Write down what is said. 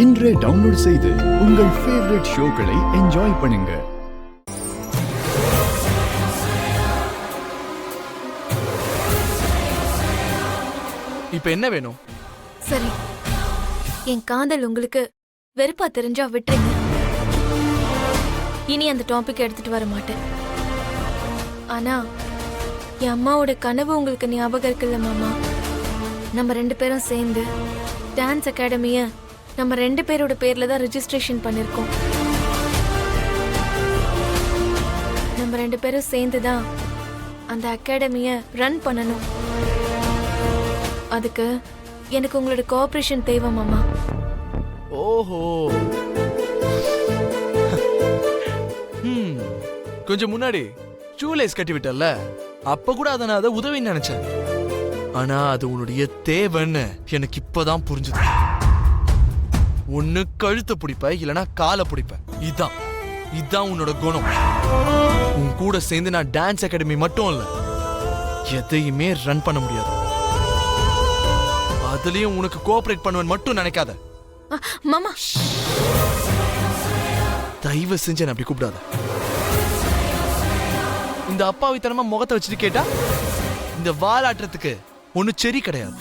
இன்றே டவுன்லோட் செய்து உங்கள் ஃபேவரட் ஷோக்களை என்ஜாய் பண்ணுங்க. இப்ப என்ன வேணும்? சரி, என் காதல் உங்களுக்கு வெறுப்பா தெரிஞ்சா விட்டுருங்க. இனி அந்த டாபிக் எடுத்துட்டு வர மாட்டேன். ஆனா என் அம்மாவோட கனவு உங்களுக்கு ஞாபகம் இருக்குல்ல மாமா? நம்ம 2 பேரும் சேர்ந்து டான்ஸ் அகாடமிய நம்ம 2 பேரோட பேர்ல தான் ரெஜிஸ்ட்ரேஷன் பண்ணிருக்கோம். நம்ம 2 பேரும் சேர்ந்து தான் அந்த அகாடமிய ரன் பண்ணணும். அதுக்கு எனக்கு உங்களோட கோஆபரேஷன் தேவை மாமா. ஓஹோ, கொஞ்சம் முன்னாடி ஷூலேஸ் கட்டி விட்டல, அப்ப கூட அதை நான் உதவின்னு நினைச்சேன். ஆனா அது உன்னுடைய தேவைன்னு எனக்கு இப்பதான் புரிஞ்சுது. ஒண்ணு கழுத்தை பிடிப்ப, இல்லனா காலை பிடிப்ப. இதான் உன்னோட குணம். உன் கூட சேர்ந்து நான் டான்ஸ் அகாடமி மட்டும் இல்ல, எதையுமே ரன் பண்ண முடியாது. அதுலயும் உனக்கு கோஆபரேட் பண்ணுவேன் மட்டும் நினைக்காத மாமா. தயவு செஞ்சு அப்படி கூப்பிடாத. இந்த அப்பாவித்தனமா முகத்தை வச்சுட்டு கேட்டா இந்த வாலாட்டத்துக்கு ஒண்ணு சரி கிடையாது.